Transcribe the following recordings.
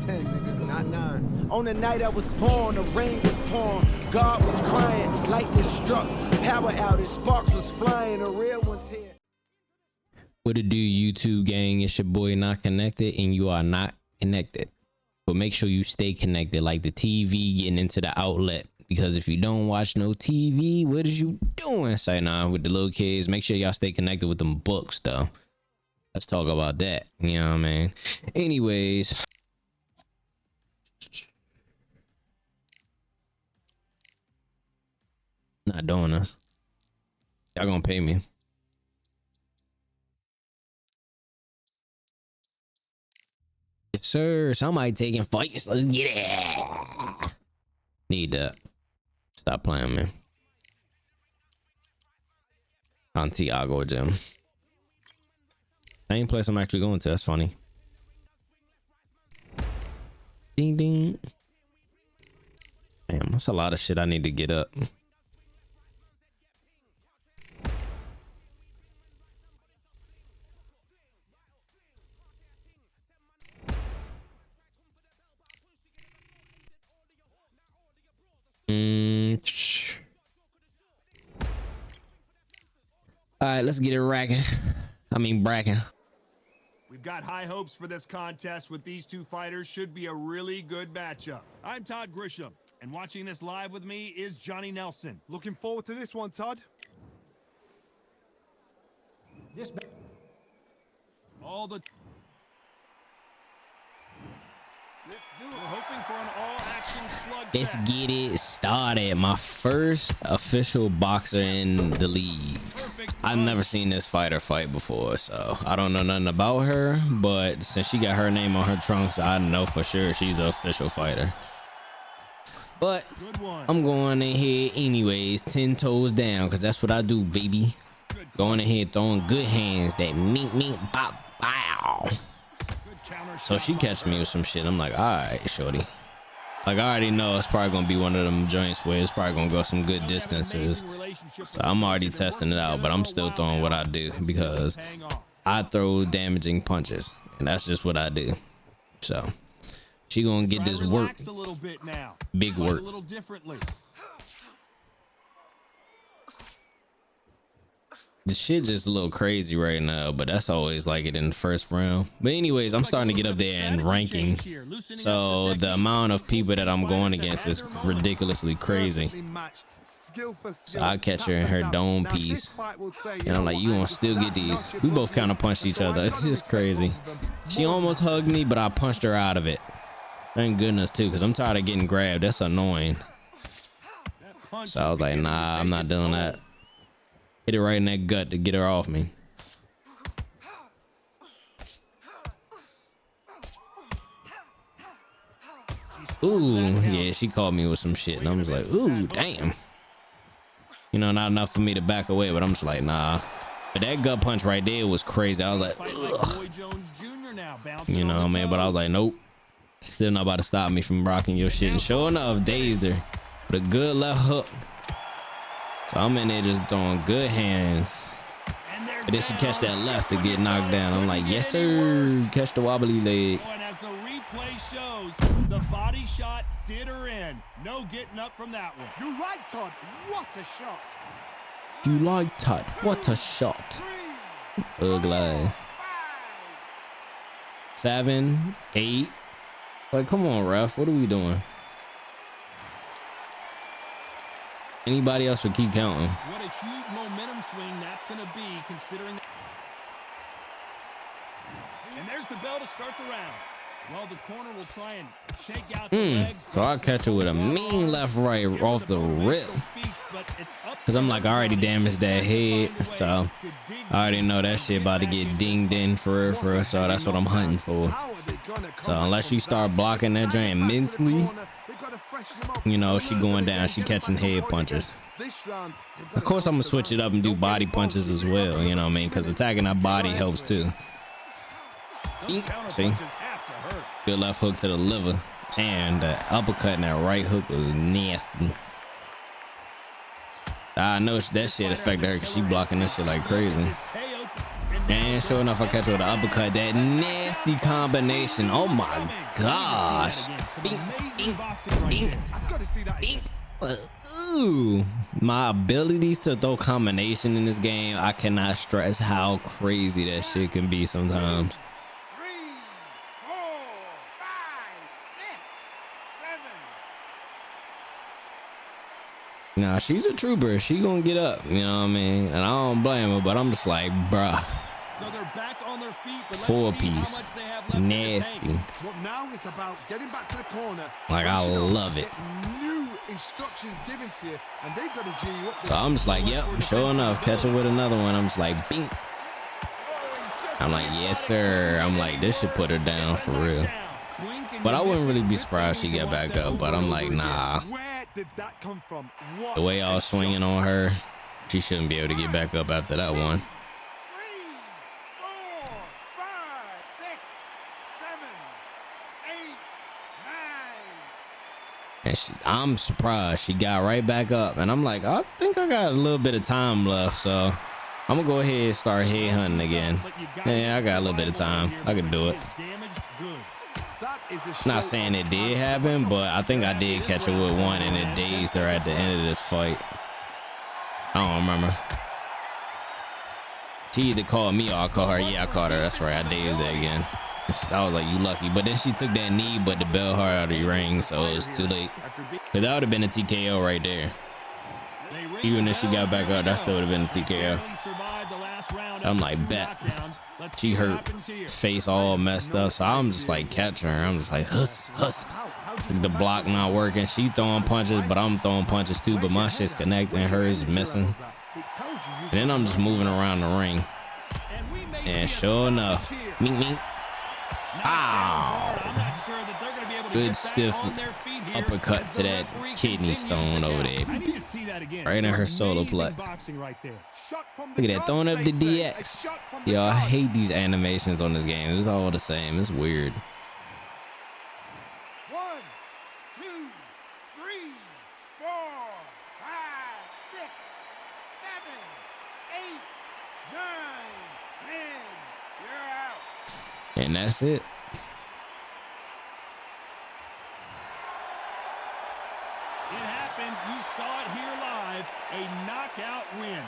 10, nigga, not 9. On the night I was born, the rain was pouring, God was crying, lightning struck, power outage, sparks was flying, the real ones here. What it do, YouTube gang? It's your boy Not Connected, and you are not connected. But make sure you stay connected, like the TV getting into the outlet. Because if you don't watch no TV, what is you doing? Say nah with the little kids. Make sure y'all stay connected with them books, though. Let's talk about that. You know what I mean? Anyways. Not doing this. Y'all gonna pay me. Yes, sir. Somebody taking fights. Let's get it. Need that. Stop playing, man. Santiago gym. Same place I'm actually going to. That's funny. Ding ding. Damn, that's a lot of shit I need to get up. All right, let's get it racking. I mean, bracking. We've got high hopes for this contest with these two fighters. Should be a really good matchup. I'm Todd Grisham, and watching this live with me is Johnny Nelson. Looking forward to this one, Todd. All the... We're hoping for an all-action slugfest. Let's get it started. My first official boxer in the league. I've never seen this fighter fight before, so I don't know nothing about her, but since she got her name on her trunks, I know for sure she's an official fighter. But I'm going in here anyways, 10 toes down, because that's what I do, baby. Going in here throwing good hands, that mink mink pop bow. So she catch me with some shit. I'm like, all right, shorty. Like, I already know it's probably gonna be one of them joints where it's probably gonna go some good distances. So I'm already testing it out, but I'm still throwing what I do because I throw damaging punches, and that's just what I do. So she gonna get this work, big work. The shit just a little crazy right now, but that's always like it in the first round. But anyways, I'm starting to get up there in ranking, so the amount of people that I'm going against is ridiculously crazy. So I catch her in her dome piece, and I'm like, you gonna still get these? We both counter punched each other. It's just crazy. She almost hugged me, but I punched her out of it. Thank goodness too, because I'm tired of getting grabbed. That's annoying. So I was like, nah, I'm not doing that. Hit it right in that gut to get her off me. Ooh, yeah, she called me with some shit, and I was like, ooh, damn. You know, not enough for me to back away, but I'm just like, nah. But that gut punch right there was crazy. I was like, ugh. You know, man, but I was like, nope. Still not about to stop me from rocking your shit. And sure enough, dazed her with a good left hook. So I'm in there just throwing good hands. But then she catch that left to get knocked down. I'm like, yes, sir. Catch the wobbly leg. And as the replay shows, the body shot did her in. No getting up from that one. You're right, Todd. What a shot. You like Todd? What a shot. Ugly. 7, 8. Like, come on, ref. What are we doing? Anybody else would keep counting. What a huge momentum swing that's going to be, considering. And there's the bell to start the round. Well, the corner will try and shake out the legs. So I catch her with a mean left right off the rip. Because I'm like, I already damaged that head. So I already know that shit about to get dinged in for real. So that's what I'm hunting for. So unless you start blocking that joint immensely, you know, she going down, she catching head punches. Of course, I'm gonna switch it up and do body punches as well, you know what I mean? Because attacking that body helps too. See? Good left hook to the liver, and the uppercut and that right hook was nasty. I know that shit affected her because she blocking this shit like crazy. And sure enough, I catch her with an uppercut. That nasty nasty combination. Oh my gosh. Some amazing boxing right there. I've got to see that again. Ooh, my abilities to throw combination in this game, I cannot stress how crazy that shit can be sometimes. 3, 4, 5, 6, 7. Nah, she's a trooper. She gonna get up, you know what I mean? And I don't blame her, but I'm just like, bruh. So they're back on their feet, but let's Four see piece. how much they have left in the Nasty. tank. But now it's about getting back to the corner. Like, I pushing on, love it. get new instructions given to you, and they've got to G you up. So I'm just like, yep, sure enough, catch her with another one. I'm just like, bing. I'm like, yes, sir. I'm like, this should put her down for real. But I wouldn't really be surprised she got back up. But I'm like, nah. Where did that come from? What The way I was swinging on her, she shouldn't be able to get back up after that one. 3, 4, 5, 6, 7, 8, 9. And I'm surprised she got right back up. And I'm like, I think I got a little bit of time left. So I'm going to go ahead and start head hunting again. Yeah, I got a little bit of time. I can do it. That is a Not show saying of it did happen, but I think I did catch her with one and it dazed her at the end of this fight. I don't remember. She either called me or I called her. Yeah, I caught her. That's right. I dazed her again. I was like, you lucky. But then she took that knee, but the bell her out of the ring, so it was too late. Because that would have been a TKO right there. Even if she got back up, that still would have been a TKO. I'm like, bet. She hurt, face all messed up. So I'm just like catching her. I'm just like, huss, huss. The block not working. She throwing punches, but I'm throwing punches too. But my shit's connecting, hers is missing. And then I'm just moving around the ring. And sure enough, mink, mink. Ow. Good stiff uppercut to that kidney stone over there. Right in her solar plex. Look at that, throwing up the DX. Yo, I hate these animations on this game. It's all the same. It's weird. 1, 2, 3, 4, 5, 6, 7, 8, 9, 10. You're out. And that's it. It happened. You saw it here live. A knockout win.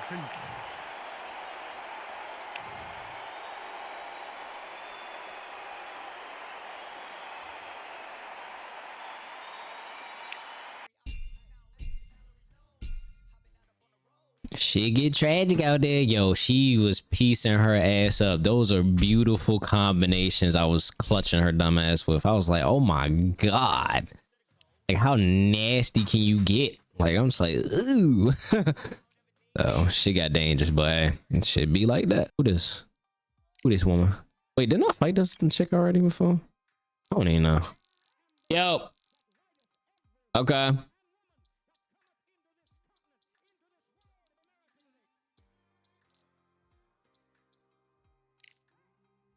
Shit get tragic out there. Yo, she was piecing her ass up. Those are beautiful combinations I was clutching her dumb ass with. I was like, oh my God. Like, how nasty can you get? Like, I'm just like, ooh. So she got dangerous, but hey, it should be like that. Who this? Who this woman? Wait, didn't I fight this chick already before? I don't even know. Yo. Okay.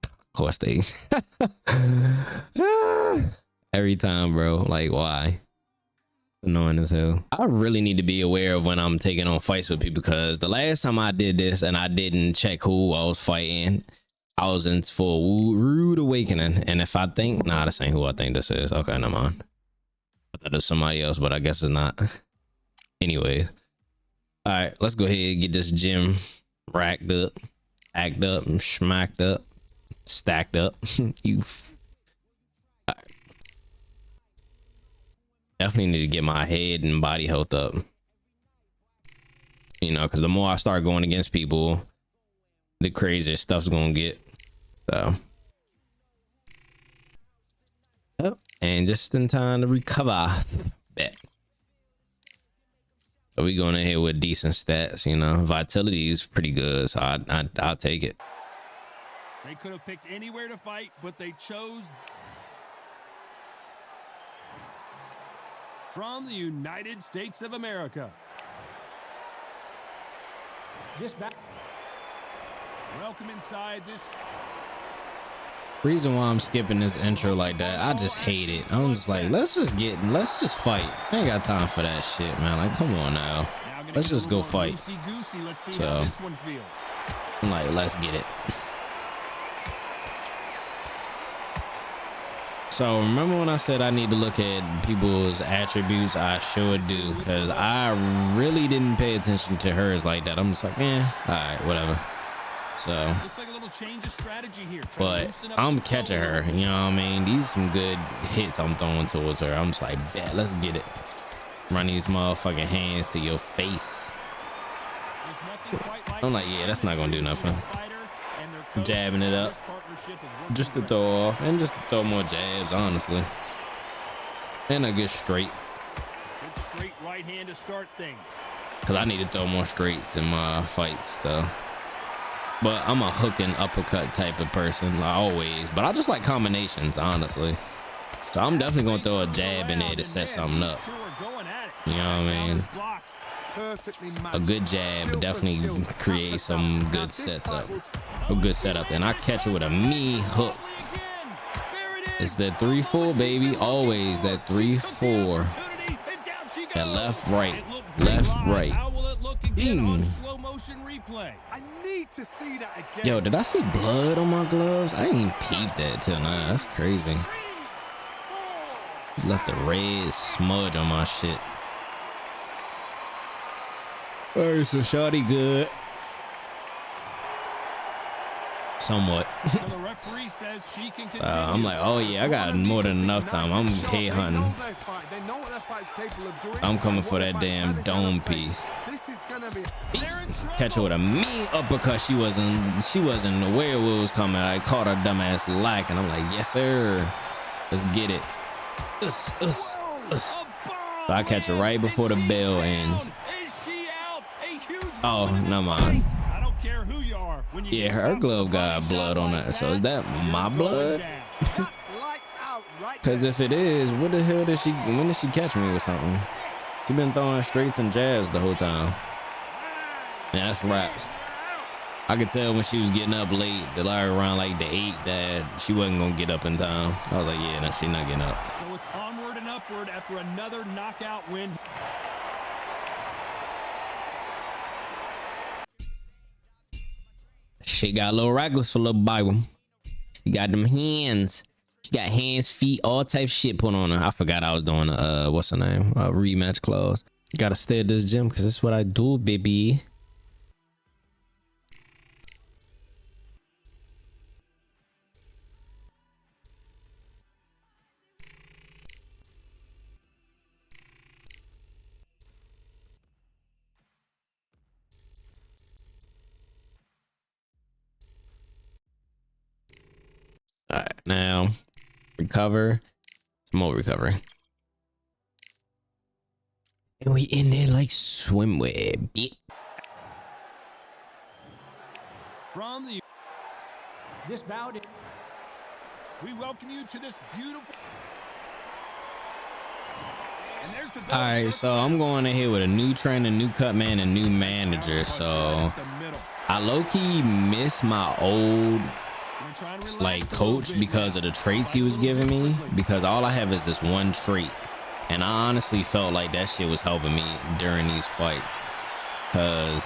Of course they. Every time, bro. Like, why? Annoying as hell. I really need to be aware of when I'm taking on fights with people, because the last time I did this and I didn't check who I was fighting, I was in for a rude awakening. And if I think, nah, this ain't who I think this is. Okay, never mind. I thought it was somebody else, but I guess it's not. Anyway. All right, let's go ahead and get this gym racked up, act up, and smacked up, stacked up. You. Definitely need to get my head and body health up. You know, because the more I start going against people, the crazier stuff's gonna get. So. Oh, and just in time to recover. Bet. So we going in here with decent stats, you know. Vitality is pretty good, so I'll take it. They could have picked anywhere to fight, but they chose. From the United States of America. Welcome inside this. Reason why I'm skipping this intro like that, I just hate it. I'm just like, let's just fight. I ain't got time for that shit, man. Like, come on now. Let's just go fight. Let's see So, how this one feels. I'm like, let's get it. So remember when I said I need to look at people's attributes? I sure do, because I really didn't pay attention to hers like that. I'm just like, all right, whatever. So, Looks like a little change of strategy here. but I'm catching her. You know what I mean? These are some good hits I'm throwing towards her. I'm just like, yeah, let's get it. Run these motherfucking hands to your face. I'm like, yeah, that's not gonna do nothing. Jabbing it up just to throw off and just to throw more jabs, honestly. And a good straight. Good straight right hand to start things. Cause I need to throw more straights in my fights, so. But I'm a hook and uppercut type of person, like always. But I just like combinations, honestly. So I'm definitely gonna throw a jab in there to set something up. You know what I mean? A good jab would definitely create some good sets up. A good setup. And I catch it with a me hook. It's that 3-4, baby. Always that 3-4. That left, right. Left, right. Ding. I need to see that again. Yo, did I see blood on my gloves? I didn't even peep that till now. That's crazy. Just left a red smudge on my shit. All right, so shawty good. Somewhat. I'm like, oh yeah, I got more than enough time. I'm head hunting. I'm coming for that damn dome piece. Catch her with a mean uppercut. She wasn't aware what was coming. I caught her dumbass lacking. I'm like, yes sir, let's get it. So I catch her right before the bell ends. Oh, never mind. Yeah, her glove got blood on it. So is that my blood? Because if it is, what the hell did when did she catch me with something? She been throwing straights and jabs the whole time. Yeah, that's raps. I could tell when she was getting up late, like around like the 8, that she wasn't gonna get up in time. I was like, yeah, no, she's not getting up. So it's onward and upward after another knockout win. She got a little reckless for little Bible. She got them hands. She got hands, feet, all type shit put on her. I forgot I was doing what's her name? A rematch clause. Gotta stay at this gym because this is what I do, baby. All right, now recover, some more recovery, and we in there like swimwear. From this bout, we welcome you to this beautiful. And there's the all right, so I'm going in here with a new trainer, new cut man, and new manager. So I low-key miss my old like coach because of the traits he was giving me, because all I have is this one trait, and I honestly felt like that shit was helping me during these fights, because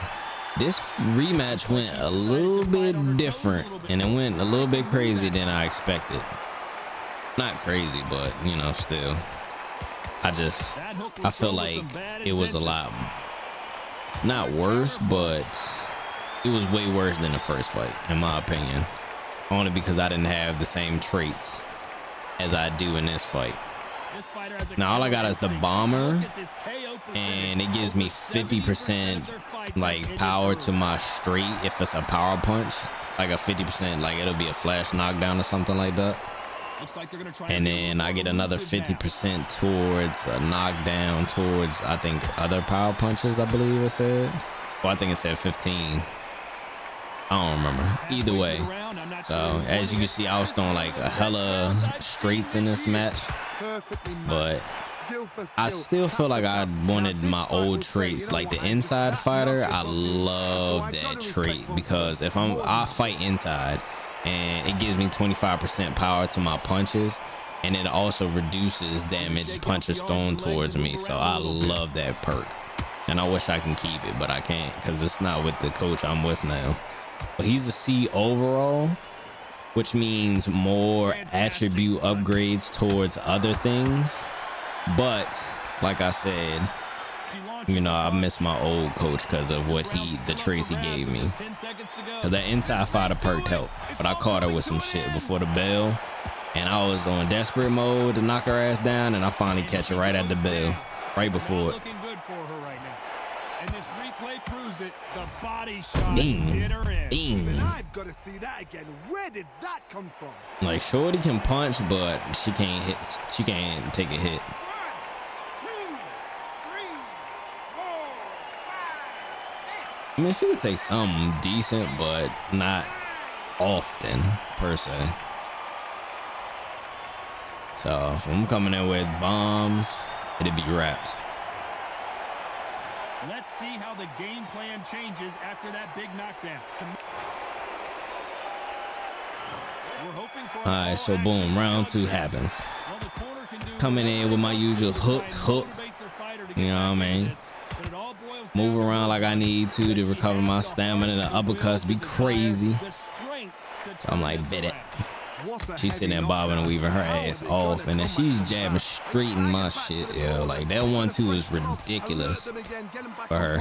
this rematch went a little bit different and it went a little bit crazy than I expected. Not crazy, but you know, still I feel like it was a lot not worse, but it was way worse than the first fight in my opinion. Only because I didn't have the same traits as I do in this fight. Now all I got is the bomber, and it gives me 50% like power to my straight if it's a power punch, like a 50%, like it'll be a flash knockdown or something like that. And then I get another 50% towards a knockdown towards, I think, other power punches, I believe it said. Well, I think it said 15. I don't remember. Either way. So as you can see, I was throwing like a hella straights in this match, but I still feel like I wanted my old traits, like the inside fighter. I love that trait because if I fight inside, and it gives me 25% power to my punches, and it also reduces damage punches thrown towards me. So I love that perk, and I wish I can keep it, but I can't because it's not with the coach I'm with now. But he's a C overall, which means more attribute upgrades towards other things. But like I said, you know, I miss my old coach because of what the traits he gave me. Cause that inside fighter perk helped, but I caught her with some shit before the bell, and I was on desperate mode to knock her ass down, and I finally catch her right at the bell, right before it. Looking good for her right now. And this replay proves it. The body shot Ding, did her in. ding. I've got to see that again. Where did that come from? Like Shorty can punch, but she can't hit. She can't take a hit. 1, 2, 3, 4, 5, 6. I mean, she could take something decent, but not often per se. So if I'm coming in with bombs, it'd be wrapped. Let's see how the game plan changes after that big knockdown. We're hoping for All right, so boom, round 2 happens. Coming in with my usual hook. You know what I mean? Move around like I need to recover my stamina. The uppercuts be crazy. So I'm like, bet it. She's sitting there bobbing and weaving her ass off, and then she's jabbing straight in my shit, yo. Like that 1-2 is ridiculous for her.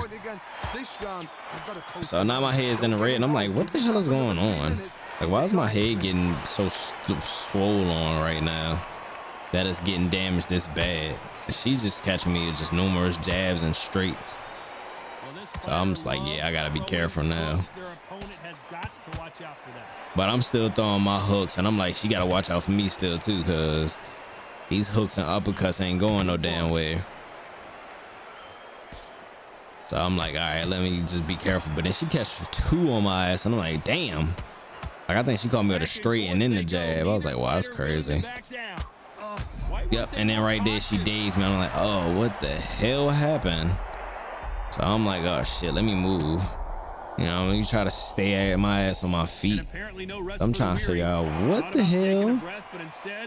So now my head's in the red, and I'm like, what the hell is going on? Like, why is my head getting so swollen right now that it's getting damaged this bad? And she's just catching me with just numerous jabs and straights. So I'm just like, yeah, I gotta be careful now. But I'm still throwing my hooks, and I'm like, she gotta watch out for me still too, because these hooks and uppercuts ain't going no damn way. So I'm like, all right, let me just be careful. But then she catches 2 on my ass, and I'm like, damn. Like, I think she caught me with a straight and then the jab. I was like, wow, that's crazy. Yep, and then right there, she dazed me. I'm like, oh, what the hell happened? So I'm like, oh shit, let me move. You know, you try to stay at my ass on my feet. I'm trying to figure out what the hell.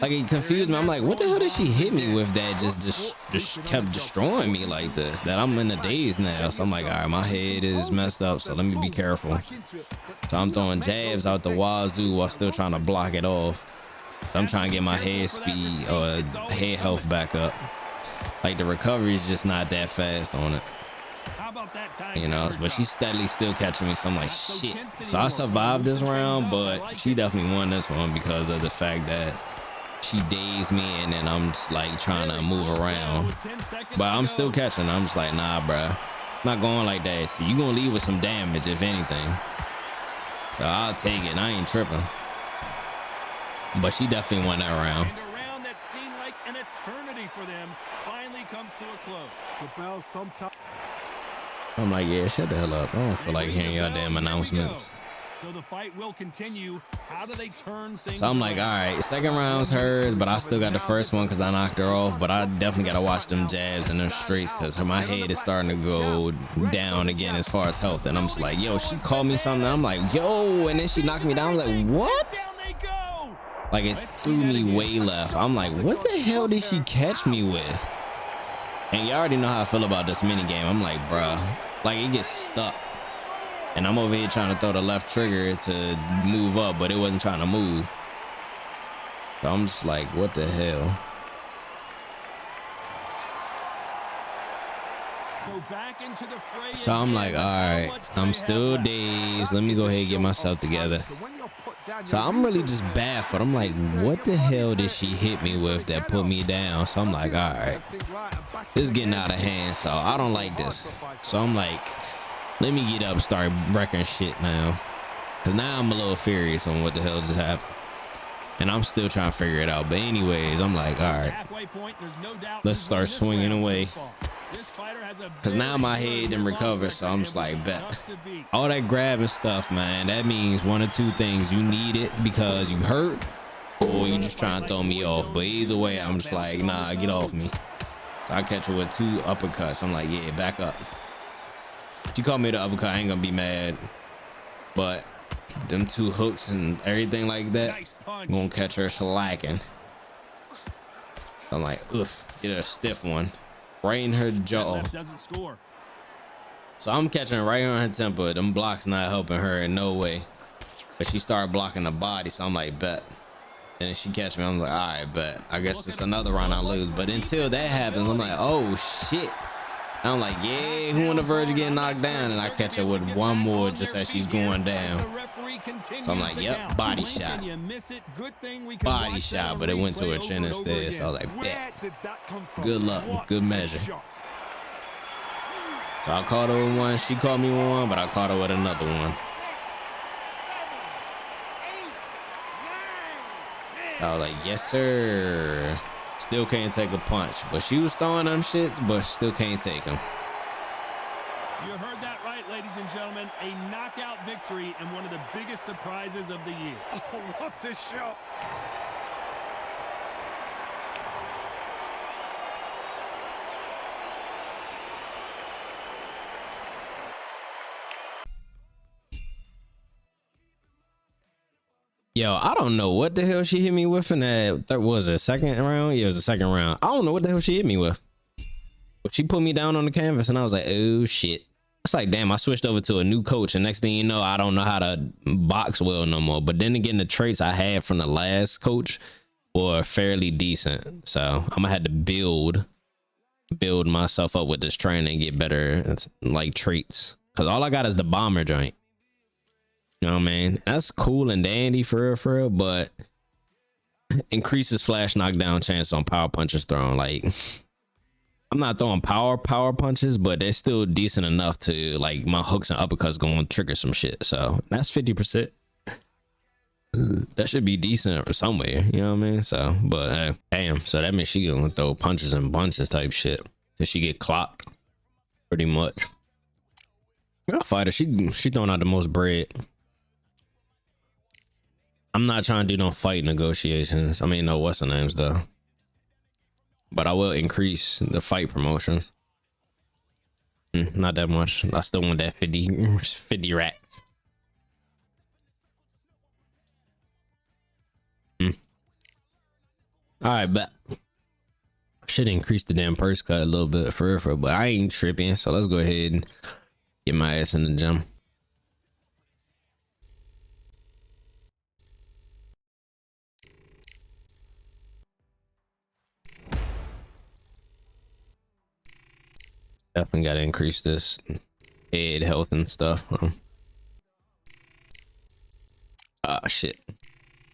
Like, it confused me. I'm like, what the hell did she hit me with that just kept destroying me like this? That I'm in a daze now. So I'm like, all right, my head is messed up, so let me be careful. So I'm throwing jabs out the wazoo while still trying to block it off. So I'm trying to get my head speed or head health back up. Like, the recovery is just not that fast on it. You know, but she's steadily still catching me, so I'm like, shit. So I survived this round, but she definitely won this one because of the fact that she dazed me, and then I'm just like trying to move around, but I'm still catching. I'm just like, nah, bruh, not going like that. So you gonna leave with some damage if anything, so I'll take it. I ain't tripping. But she definitely won that round. And a round that seemed like an eternity for them finally comes to a close. The bell sometimes. I'm like, yeah, shut the hell up. I don't feel like hearing y'all damn announcements. So the fight will continue. How do they turn things So I'm like, all right, second round's hers, but I still got the first one because I knocked her off. But I definitely got to watch them jabs and them straights because my head is starting to go down again as far as health. And I'm just like, yo, she called me something. I'm like, yo, and then she knocked me down. I'm like, what? Down they go. Like, it threw me way left. I'm like, what the hell did she catch me with? And you already know how I feel about this mini game. I'm like, bruh, like, it gets stuck. And I'm over here trying to throw the left trigger to move up, but it wasn't trying to move. So I'm just like, what the hell? So back into the fray. So I'm like, all right, I'm still dazed. Let me go ahead and get myself together. So I'm really just baffled. I'm like, what the hell did she hit me with that put me down? So I'm like, all right, this is getting out of hand. So I don't like this. So I'm like, let me get up, start wrecking shit now. Cause now I'm a little furious on what the hell just happened. And I'm still trying to figure it out. But anyways, I'm like, all right, let's start swinging away. Cause now my head didn't recover. So I'm just like, bet. All that grabbing stuff, man, that means one of two things. You need it because you hurt, or you just trying to throw me off. But either way, I'm just like, nah, get off me. So I catch her with 2 uppercuts. I'm like, yeah, back up. She called me the uppercut, I ain't gonna be mad. But them 2 hooks and everything like that, I'm gonna catch her slacking. I'm like, oof, get her a stiff one. Right in her jaw. So I'm catching her right on her temple. Them blocks not helping her in no way. But she started blocking the body, so I'm like, bet. And then she catch me. I'm like, all right, bet. I guess it's another round I lose. But until that happens, I'm like, oh shit. And I'm like, yeah, who on the verge of getting knocked down? And I catch her with one more just as she's going down. So I'm like, yep, body shot. Body shot, but it went to her chin instead. So I was like, bet. Good luck, good measure. So I caught her with one. She caught me with one, but I caught her with another one. So I was like, yes, sir. Still can't take a punch, but she was throwing them shits, but still can't take them. You heard that right, ladies and gentlemen. A knockout victory and one of the biggest surprises of the year. Oh, what a shot. Yo, I don't know what the hell she hit me with in that was it second round? Yeah, it was the second round. I don't know what the hell she hit me with. But she put me down on the canvas and I was like, oh shit. It's like, damn, I switched over to a new coach and next thing you know, I don't know how to box well no more. But then again, the traits I had from the last coach were fairly decent. So I'm gonna have to build myself up with this training and get better like traits. Cause all I got is the bomber joint. You know what I mean? That's cool and dandy for real, but increases flash knockdown chance on power punches thrown. Like, I'm not throwing power punches, but they're still decent enough to, like, my hooks and uppercuts going to trigger some shit. So that's 50%. That should be decent somewhere. You know what I mean? So, but damn. So that means she gonna throw punches and bunches type shit. Did she get clocked? Pretty much. Girl fighter, she throwing out the most bread. I'm not trying to do no fight negotiations. I mean, no what's the names though. But I will increase the fight promotions. Not that much. I still want that 50 racks. All right, but I should increase the damn purse cut a little bit for real, but I ain't tripping. So let's go ahead and get my ass in the gym. Definitely got to increase this head health and stuff. Oh shit.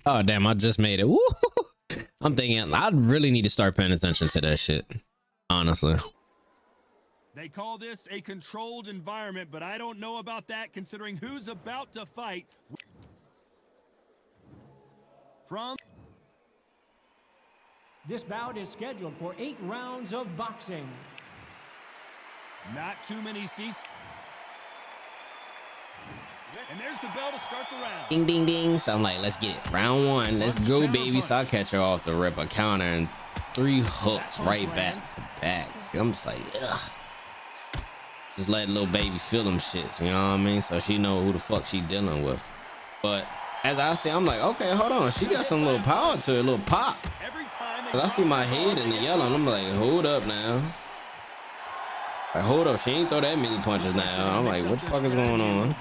Oh damn, I just made it. Woo! I'm thinking I really need to start paying attention to that shit, honestly. They call this a controlled environment, but I don't know about that considering who's about to fight. From This bout is scheduled for 8 rounds of boxing. not too many seats. And there's the bell to start the round. Ding ding ding. So I'm like, let's get it. Round one. Let's go, baby. So I catch her off the rip, a counter and 3 hooks right back to back. I'm just like, ugh. Just let little baby feel them shits, you know what I mean? So she know who the fuck she dealing with. But as I say, I'm like, okay, hold on. She got some little power to her, a little pop. Cause I see my head in the yellow and I'm like, hold up now. Like, hold up, she ain't throw that many punches now. I'm like, what the fuck is going on?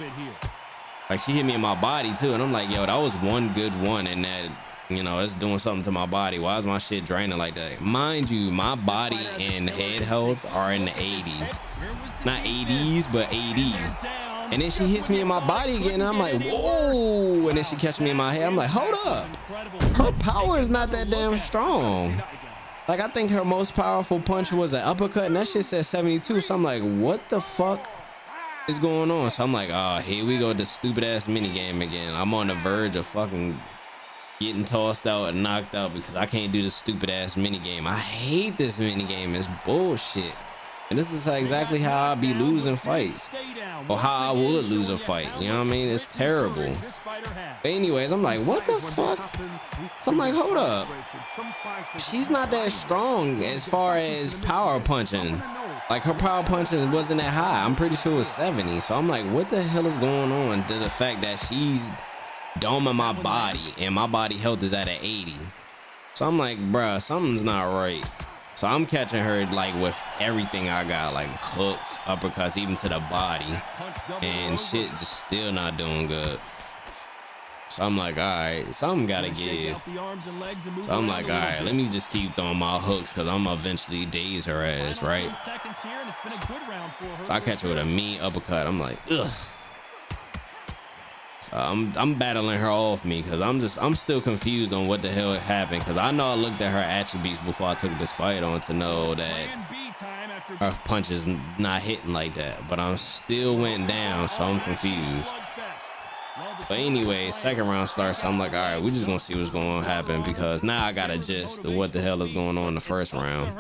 Like, she hit me in my body too, and I'm like, yo, that was one good one, and that, you know, it's doing something to my body. Why is my shit draining like that? Mind you, my body and head health are in the 80s. Not 80s, but 80. And then she hits me in my body again, and I'm like, whoa! And then she catches me in my head. I'm like, hold up. Her power is not that damn strong. Like, I think her most powerful punch was an uppercut, and that shit said 72. So I'm like, what the fuck is going on? So I'm like, oh, here we go with this stupid ass mini game again. I'm on the verge of fucking getting tossed out and knocked out because I can't do this stupid ass mini game. I hate this mini game. It's bullshit. And this is exactly how I be losing fights, or how I would lose a fight. You know what I mean? It's terrible. But anyways, I'm like, what the fuck? So I'm like, hold up. She's not that strong as far as power punching. Like, her power punching wasn't that high. I'm pretty sure it was 70. So I'm like, what the hell is going on to the fact that she's doming my body and my body health is at an 80? So I'm like, bruh, something's not right. So I'm catching her like with everything I got, like hooks, uppercuts, even to the body, and shit just still not doing good. So I'm like, all right, something gotta give. So I'm like, all right, let me just keep throwing my hooks because I'm eventually daze her ass, right? So I catch her with a mean uppercut. I'm like, ugh. So I'm battling her off me because I'm still confused on what the hell happened, because I know I looked at her attributes before I took this fight on to know that her punch is not hitting like that, but I'm still went down, so I'm confused. But anyway, second round starts. So I'm like, all right, we're just gonna see what's gonna happen, because now I got a gist of what the hell is going on in the first round.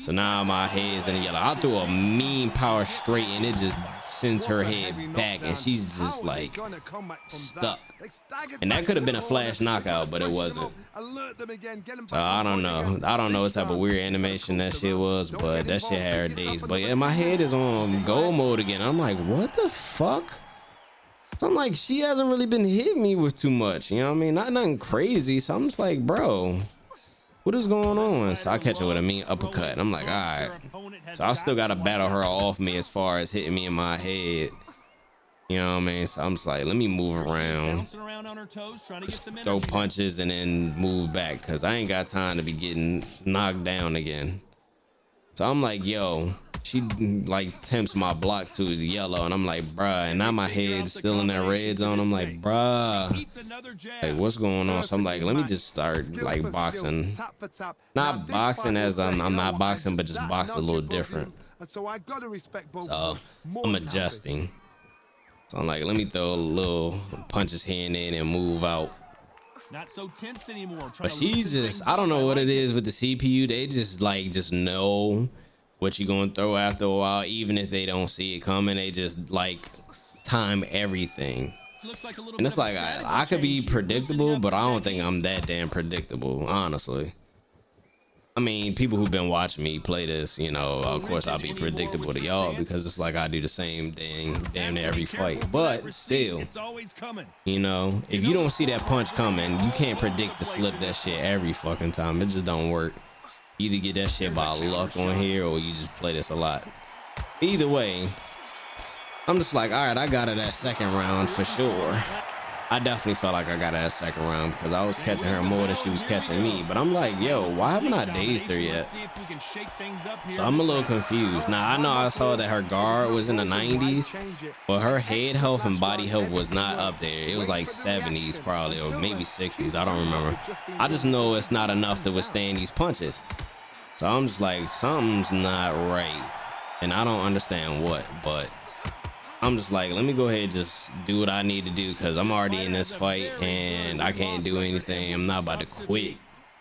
So now my head's in the yellow. I threw a mean power straight and it just sends her head back, and she's just like stuck. And that could have been a flash knockout, but it wasn't. So I don't know. I don't know what type of weird animation that shit was, but that shit had her days. But yeah, my head is on gold mode again. I'm like, what the fuck? So I'm like, she hasn't really been hitting me with too much, you know what I mean? Not nothing crazy. So I'm just like, bro, what is going on? So I catch her with a mean uppercut, and I'm like, all right. So I still gotta battle her off me as far as hitting me in my head, you know what I mean? So I'm just like, let me move around, just throw punches and then move back, because I ain't got time to be getting knocked down again. So I'm like, yo, she like tempts my block to his yellow, and I'm like, bruh, and now my head's still in that red zone. I'm like, bruh, like, what's going on? So I'm like, let me just start like boxing, not boxing as I'm not boxing, but just box a little different. So I'm adjusting. So I'm like, let me throw a little punches here and there and move out. Not so tense anymore. But she's just, I don't know what it is with the CPU. They just know what you're gonna throw after a while, even if they don't see it coming. They just like time everything. And it's like, I could be predictable, but I don't think I'm that damn predictable, honestly. I mean, people who've been watching me play this, you know, of course I'll be predictable to y'all, because it's like I do the same thing damn near every fight. But still, you know, if you don't see that punch coming, you can't predict to slip that shit every fucking time. It just don't work. You either get that shit by luck on here, or you just play this a lot. Either way, I'm just like, all right, I got her that second round for sure. I definitely felt like I got her that second round, because I was catching her more than she was catching me. But I'm like, yo, why haven't I dazed her yet? So I'm a little confused. Now, I know I saw that her guard was in the 90s, but her head health and body health was not up there. It was like 70s probably, or maybe 60s. I don't remember. I just know it's not enough to withstand these punches. So I'm just like, something's not right, and I don't understand what, but I'm just like, let me go ahead and just do what I need to do, because I'm already in this fight and I can't do anything. I'm not about to quit.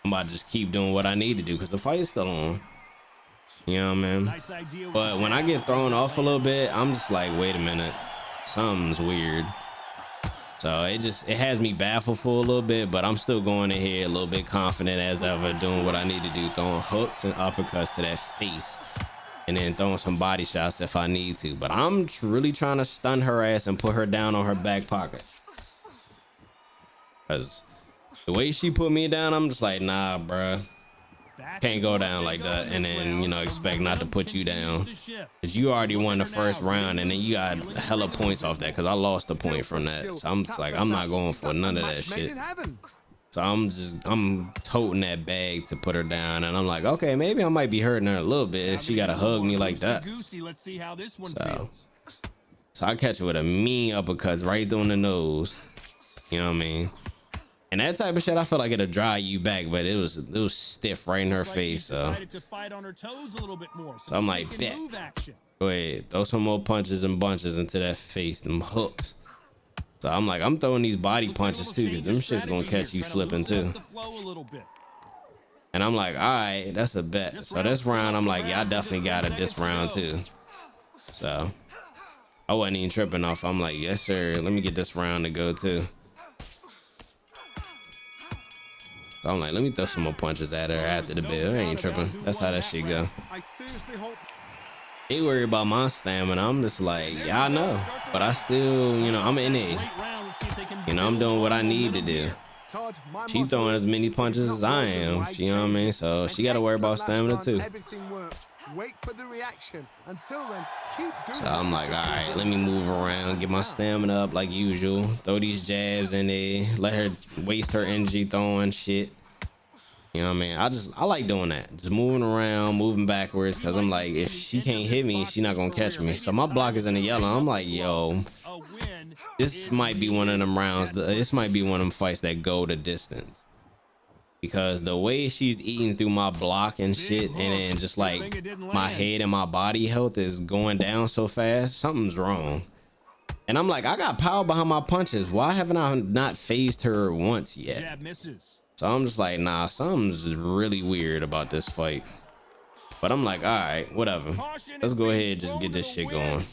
I'm about to just keep doing what I need to do, because the fight is still on. You know what I mean? But when I get thrown off a little bit, I'm just like, wait a minute, something's weird. So it has me baffled for a little bit, but I'm still going in here a little bit confident as ever, doing what I need to do, throwing hooks and uppercuts to that face, and then throwing some body shots if I need to. But I'm really trying to stun her ass and put her down on her back pocket, because the way she put me down, I'm just like, nah, bruh, can't go down like that and then, you know, expect not to put you down, because you already won the first round, and then you got hella points off that, because I lost a point from that. So I'm just like, I'm not going for none of that shit. So I'm toting that bag to put her down, and I'm like, okay, maybe I might be hurting her a little bit if she gotta hug me like that. So I catch her with a mean uppercut right through the nose, you know what I mean? And that type of shit, I feel like it'll dry you back, but it was stiff right in her face. So I'm like, bet. Go ahead, throw some more punches and bunches into that face, them hooks. So I'm like, I'm throwing these body punches too, because them shit's gonna catch you flipping too. And I'm like, all right, that's a bet. So this round, I'm like, yeah, I definitely got it this round too. So I wasn't even tripping off. I'm like, yes sir, let me get this round to go too. So I'm like, let me throw some more punches at her after the bell. I ain't tripping. That's how that shit go. They worry about my stamina. I'm just like, yeah, I know, but I still, you know, I'm in it. You know, I'm doing what I need to do. She's throwing as many punches as I am. You know what I mean? So she got to worry about stamina too. Wait for the reaction. Until then, keep doing So I'm like, all right, let me move around, get my stamina up like usual, throw these jabs in there, let her waste her energy throwing shit. You know what I mean? I like doing that, just moving around, moving backwards, because I'm like, if she can't hit me, she's not gonna catch me. So my block is in the yellow. I'm like, yo, this might be one of them rounds. This might be one of them fights that go the distance, because the way she's eating through my block and shit, and then just like my head and my body health is going down so fast, something's wrong. And I'm like, I got power behind my punches. Why haven't I not phased her once yet? Jab misses. So I'm just like, nah, something's really weird about this fight. But I'm like, all right, whatever. Let's go ahead and just get this shit going.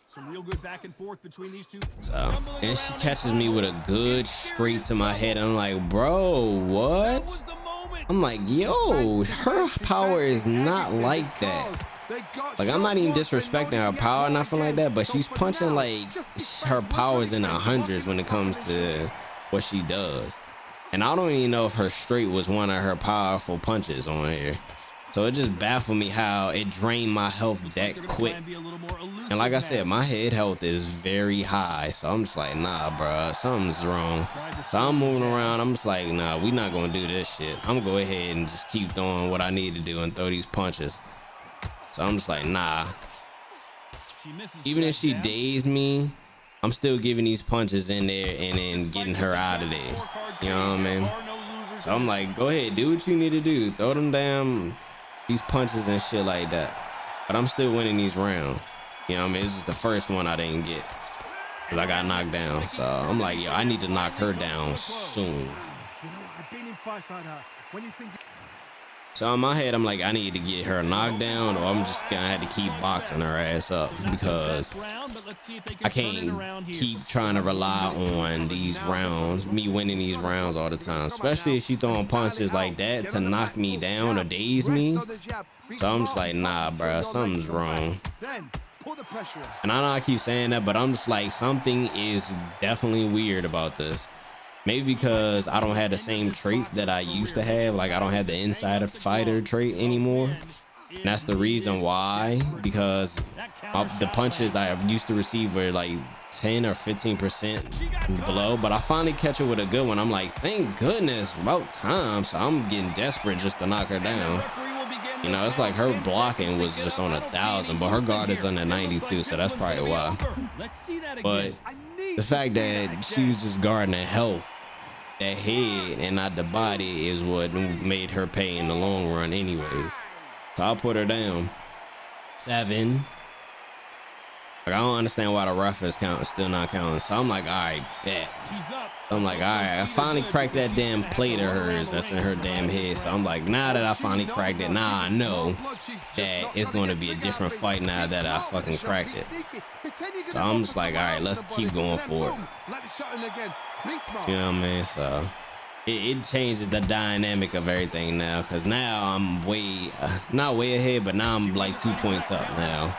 Some real good back and forth between these two. So, and she catches me with a good straight to my head. I'm like, bro, what? I'm like, yo, her power is not like that. Like, I'm not even disrespecting her power or nothing like that, but she's punching like her power's in the hundreds when it comes to what she does. And I don't even know if her straight was one of her powerful punches on here. So it just baffled me how it drained my health that quick. And like I said, my head health is very high. So I'm just like, nah, bro, something's wrong. So I'm moving around. I'm just like, nah, we not gonna do this shit. I'm gonna go ahead and just keep throwing what I need to do and throw these punches. So I'm just like, nah. Even if she dazed me, I'm still giving these punches in there and then getting her out of there. You know what I mean? So I'm like, go ahead, do what you need to do. Throw them damn these punches and shit like that. But I'm still winning these rounds. You know what I mean? This is the first one I didn't get, because I got knocked down. So I'm like, yo, I need to knock her down soon. You know, I've been in fights like that. When you think So in my head, I'm like, I need to get her knocked down, or I'm just gonna have to keep boxing her ass up, because I can't keep trying to rely on these rounds, me winning these rounds all the time, especially if she's throwing punches like that to knock me down or daze me. So I'm just like, nah, bro, something's wrong. then put the pressure on. And I know I keep saying that, but I'm just like, something is definitely weird about this. Maybe because I don't have the same traits that I used to have. Like, I don't have the insider fighter trait anymore. And that's the reason why, because the punches I used to receive were like 10 or 15% below. But I finally catch her with a good one. I'm like, thank goodness, about time. So I'm getting desperate just to knock her down. You know, it's like her blocking was just on 1,000, but her guard is on a 92, so that's probably why. But the fact that she was just guarding her health, that head and not the body, is what made her pay in the long run anyways. So I'll put her down. 7. Like, I don't understand why the ref is still not counting. So I'm like, all right, bet. I'm like, all right, I finally cracked that damn plate of hers that's in her damn head. So I'm like, now that I finally cracked it, now I know that it's going to be a different fight now that I fucking cracked it. So I'm just like, all right, let's keep going for it. You know what I mean? So it changes the dynamic of everything now, because now I'm way, not way ahead, but now I'm like 2 points up now.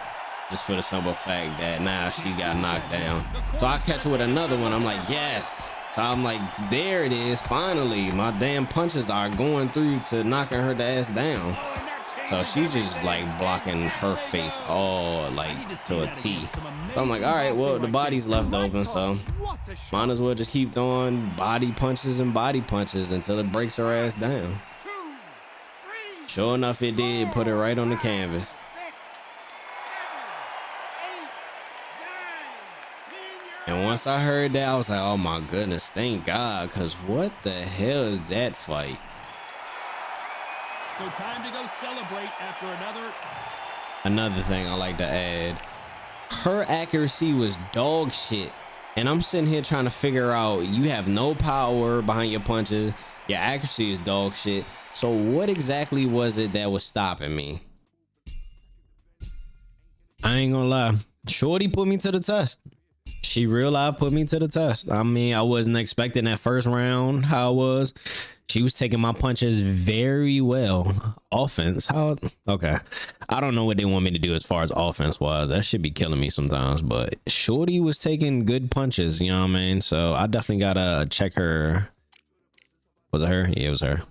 Just for the simple fact that now she got knocked down. So I catch her with another one. I'm like, yes. So I'm like, there it is. Finally, my damn punches are going through to knocking her ass down. So she's just like blocking her face all like to a T. So I'm like, all right, well, the body's left open, so might as well just keep throwing body punches and body punches until it breaks her ass down. Sure enough, it did. Put it right on the canvas. And once I heard that, I was like, oh my goodness, thank God, because what the hell is that fight? So time to go celebrate after Another thing I like to add, her accuracy was dog shit. And I'm sitting here trying to figure out, you have no power behind your punches, your accuracy is dog shit. So what exactly was it that was stopping me? I ain't gonna lie, Shorty put me to the test. She real life put me to the test. I mean, I wasn't expecting that first round how it was. She was taking my punches very well. Offense, how? Okay, I don't know what they want me to do as far as offense wise. That should be killing me sometimes. But Shorty was taking good punches, you know what I mean? So I definitely gotta check her. Was it her? Yeah, it was her.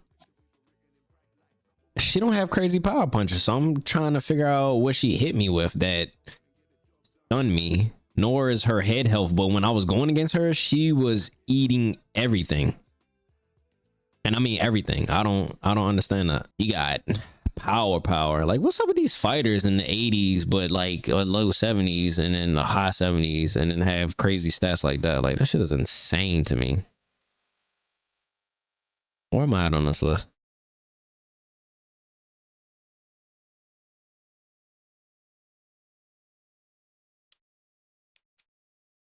she don't have crazy power punches, so I'm trying to figure out what she hit me with that stunned me. Nor is her head health, but when I was going against her, she was eating everything. And I mean everything. I don't understand that. You got power. Like, what's up with these fighters in the 80s, but like low 70s and then the high 70s, and then have crazy stats like that? Like, that shit is insane to me. Where am I at on this list?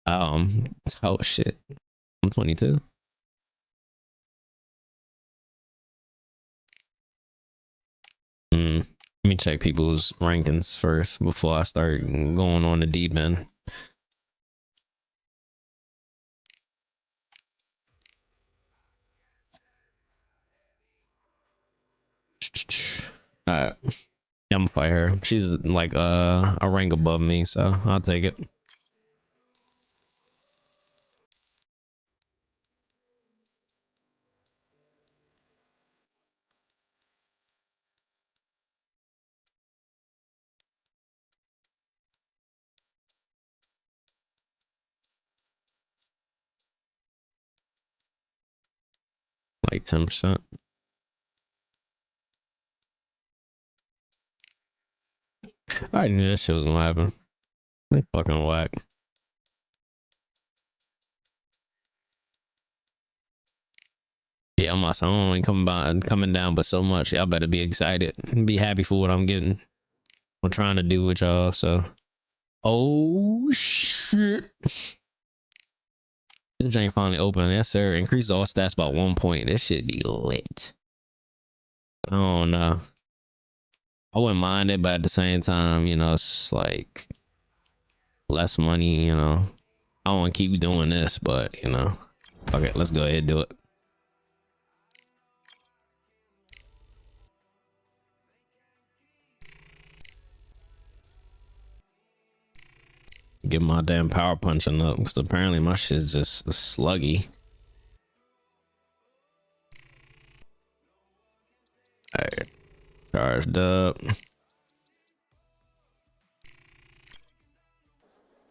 Oh shit. I'm 22. Let me check people's rankings first before I start going on the deep end. Alright. I'm gonna fight her. She's like a rank above me, so I'll take it. Like 10%. I already knew that shit was gonna happen. They fucking whack. Yeah, I'm not only coming down but so much. Y'all better be excited and be happy for what I'm getting. I'm trying to do with y'all, so. Oh shit. This joint finally open. Yes, sir. Increase all stats by 1 point. This should be lit. I don't know. I wouldn't mind it, but at the same time, you know, it's like less money, you know. I don't want to keep doing this, but you know. Okay, let's go ahead and do it. Get my damn power punching up, because apparently my shit's just sluggy. Alright, charged up.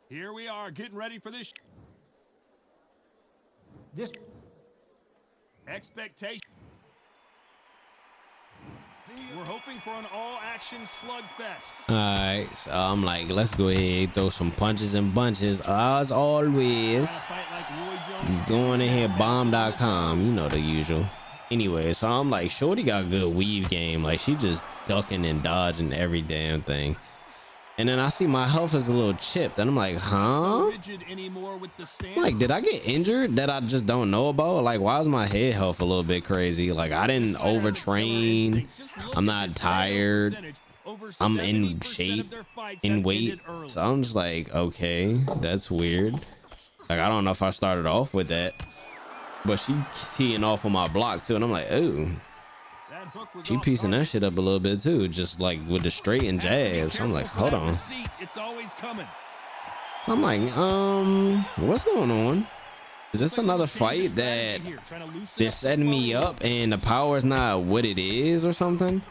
Here we are, getting ready for this. This Expectation. We're hoping for an all-action slugfest. Alright, so I'm like, let's go ahead, throw some punches and bunches as always. Going in here, bomb.com, you know the usual. Anyway, so I'm like, shorty got a good weave game. Like, she just ducking and dodging every damn thing. And then I see my health is a little chipped, and I'm like, huh? Like, did I get injured that I just don't know about? Like, why is my head health a little bit crazy? Like, I didn't overtrain. I'm not tired. I'm in shape, in weight. So I'm just like, okay, that's weird. Like, I don't know if I started off with that, but she teeing off on my block too, and I'm like, oh. She piecing that shit up a little bit too, just like with the straight and jabs. So I'm like, hold on. So I'm like, what's going on? Is this another fight that they're setting me up and the power is not what it is or something?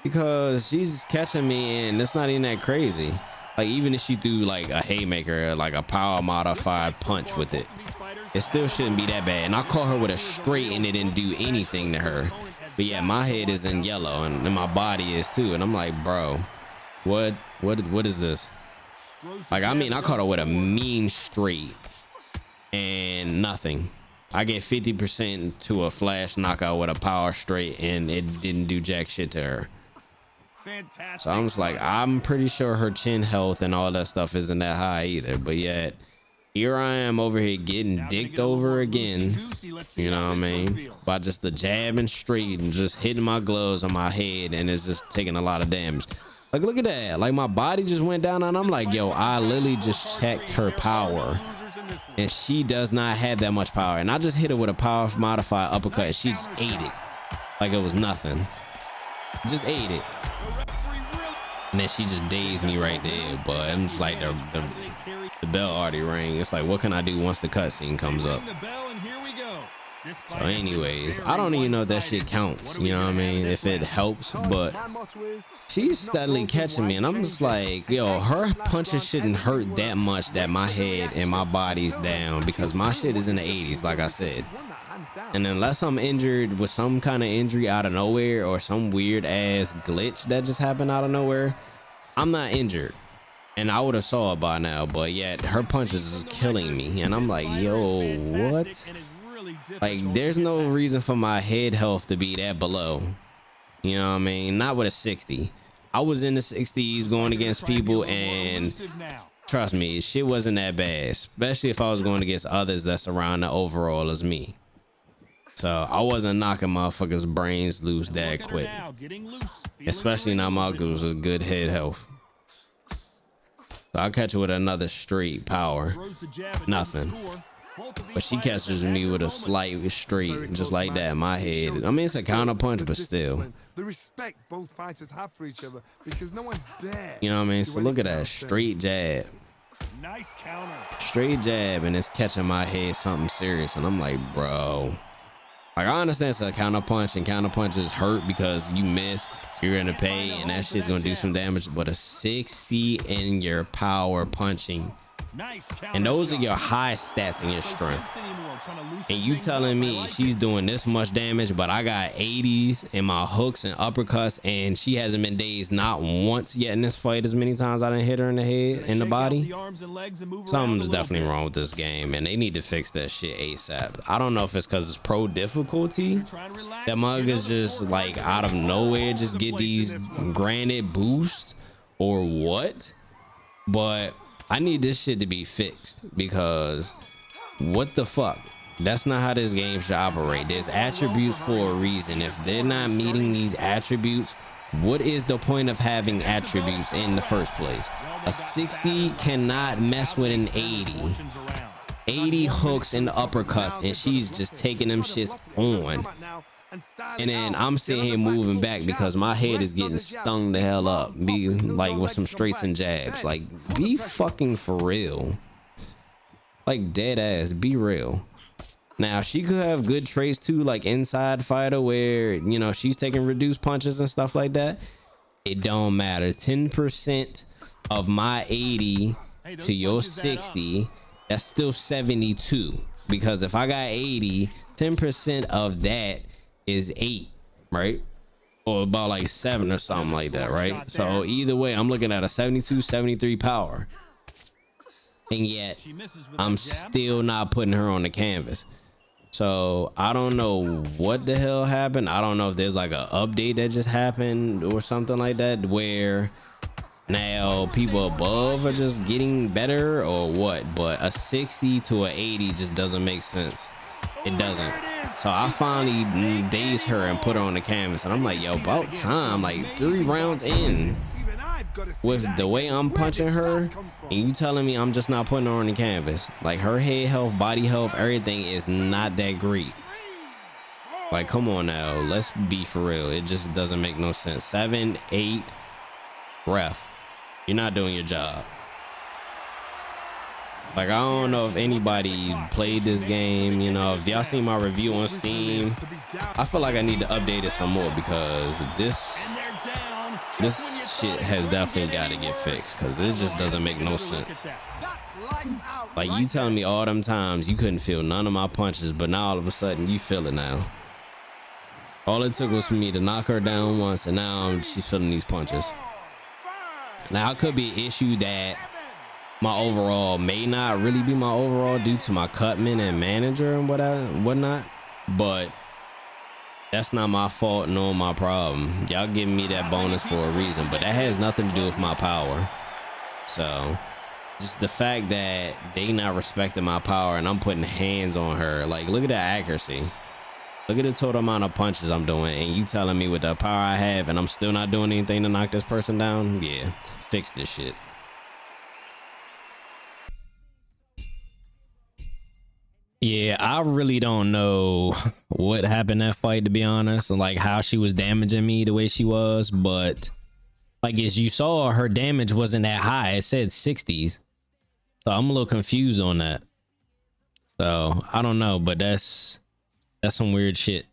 Because she's catching me and it's not even that crazy. Like, even if she threw like a haymaker, like a power modified punch with it, it still shouldn't be that bad. And I caught her with a straight and it didn't do anything to her. But yeah, my head is in yellow and my body is too. And I'm like, bro, what is this? Like, I mean, I caught her with a mean straight and nothing. I get 50% to a flash knockout with a power straight and it didn't do jack shit to her. So I'm just like, I'm pretty sure her chin health and all that stuff isn't that high either. But yet, here I am over here getting dicked over again, you know what I mean, by just the jabbing straight and just hitting my gloves on my head, and it's just taking a lot of damage. Like, look at that. Like, my body just went down and I'm like, yo, I literally just checked her power and she does not have that much power, and I just hit her with a power modified uppercut and she just ate it like it was nothing. Just ate it. And then she just dazed me right there. But I'm just like, the bell already rang. It's like, what can I do once the cutscene comes up? So anyways, I don't even know if that shit counts, you know what I mean, if it helps, but she's steadily catching me, and I'm just like, yo, her punches shouldn't hurt that much that my head and my body's down, because my shit is in the 80s, like I said. And unless I'm injured with some kind of injury out of nowhere, or some weird ass glitch that just happened out of nowhere, I'm not injured. And I would have saw it by now, but yet her punches is killing me, and I'm like, yo, what? Like, there's no reason for my head health to be that below, you know what I mean? Not with a 60. I was in the 60s going against people, and trust me, shit wasn't that bad, especially if I was going against others that's around the overall as me. So I wasn't knocking motherfuckers' brains loose that quick, especially now my goose is good head health. So I'll catch her with another straight power, nothing. But she catches me with a slight straight, just like that. My head. I mean, it's a counter punch, but still. The respect both fighters have for each other, because no one dare. You know what I mean? So look at that straight jab. Nice counter. Straight jab, and it's catching my head something serious, and I'm like, bro. Like, I understand it's a counter punch, and counter punches hurt because you miss, you're gonna pay, and that shit's gonna do some damage. But a 60 in your power punching, and those are your high stats and your strength, and you telling me she's doing this much damage, but I got 80s in my hooks and uppercuts, and she hasn't been dazed not once yet in this fight, as many times I done hit her in the head, in the body. Something's definitely wrong with this game, and they need to fix that shit ASAP. I don't know if it's because it's pro difficulty that motherfuckers just like out of nowhere just get these granted boosts or what, but I need this shit to be fixed, because what the fuck? That's not how this game should operate. There's attributes for a reason. If they're not meeting these attributes, what is the point of having attributes in the first place? A 60 cannot mess with an 80. 80 hooks and uppercuts, and she's just taking them shits on. And then I'm sitting here moving back because my head is getting stung the hell up, be like with some straights and jabs. Like, be fucking for real, like dead ass, be real. Now she could have good traits too, like inside fighter, where, you know, she's taking reduced punches and stuff like that. It don't matter. 10% of my 80 to your 60, that's still 72, because if I got 80, 10% of that is 8, right? Or about like 7 or something like that, right? So either way, I'm looking at a 72, 73 power, and yet I'm still not putting her on the canvas. So I don't know what the hell happened. I don't know if there's like an update that just happened or something like that, where now people above are just getting better or what, but a 60 to an 80 just doesn't make sense. It doesn't. So I finally dazed her and put her on the canvas, and I'm like, yo, about time. Like 3 rounds in with the way I'm punching her, and you telling me I'm just not putting her on the canvas. Like, her head health, body health, everything is not that great. Like, come on now, let's be for real. It just doesn't make no sense. 7, 8, ref, you're not doing your job. Like, I don't know if anybody played this game, you know, if y'all seen my review on Steam. I feel like I need to update it some more, because this shit has definitely got to get fixed, because it just doesn't make no sense. Like, you telling me all them times you couldn't feel none of my punches, but now all of a sudden you feel it now. All it took was for me to knock her down once, and now she's feeling these punches. Now, it could be an issue that my overall may not really be my overall due to my cutman and manager and whatnot, but that's not my fault nor my problem. Y'all giving me that bonus for a reason, but that has nothing to do with my power. So just the fact that they not respecting my power and I'm putting hands on her, like, look at that accuracy, look at the total amount of punches I'm doing, and you telling me with the power I have and I'm still not doing anything to knock this person down? Yeah, fix this shit. Yeah, I really don't know what happened that fight, to be honest, and like how she was damaging me the way she was, but like, as you saw, her damage wasn't that high. It said 60s, so I'm a little confused on that. So I don't know, but that's That's some weird shit.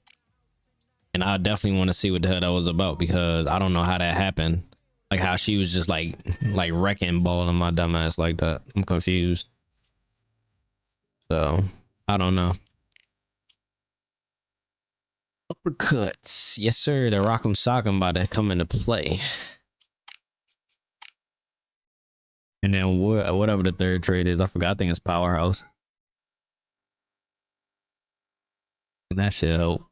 And I definitely want to see what the hell that was about, because I don't know how that happened. Like how she was just like wrecking balling my dumb ass like that. I'm confused. So I don't know. Uppercuts. Yes, sir. The Rock'em Sock'em about to come into play. And then whatever the third trade is, I forgot. I think it's Powerhouse. And that should help.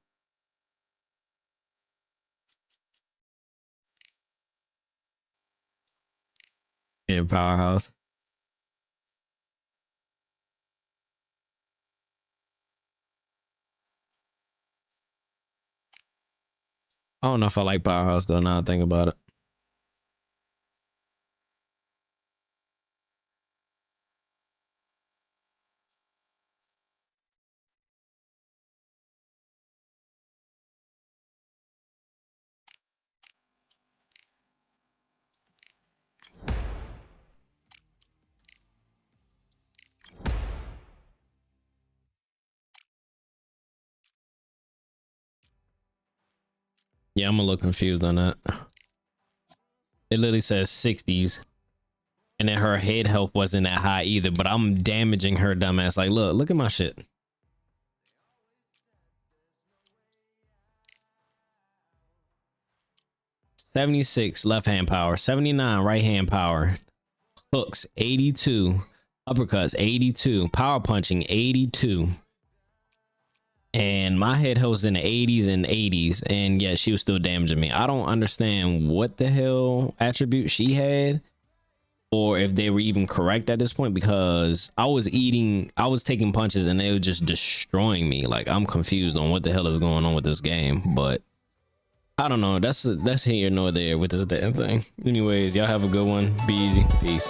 Yeah, Powerhouse. I don't know if I like Powerhouse though, now I think about it. Yeah, I'm a little confused on that. It literally says 60s. And then her head health wasn't that high either, but I'm damaging her dumbass. Like, look at my shit. $76 left hand power, 79 right hand power, hooks 82, uppercuts 82, power punching 82. And my head health was in the 80s and 80s, and yet she was still damaging me. I don't understand what the hell attribute she had, or if they were even correct at this point, because I was taking punches and they were just destroying me. Like, I'm confused on what the hell is going on with this game, but I don't know. That's here nor there with this damn thing. Anyways, y'all have a good one. Be easy. Peace.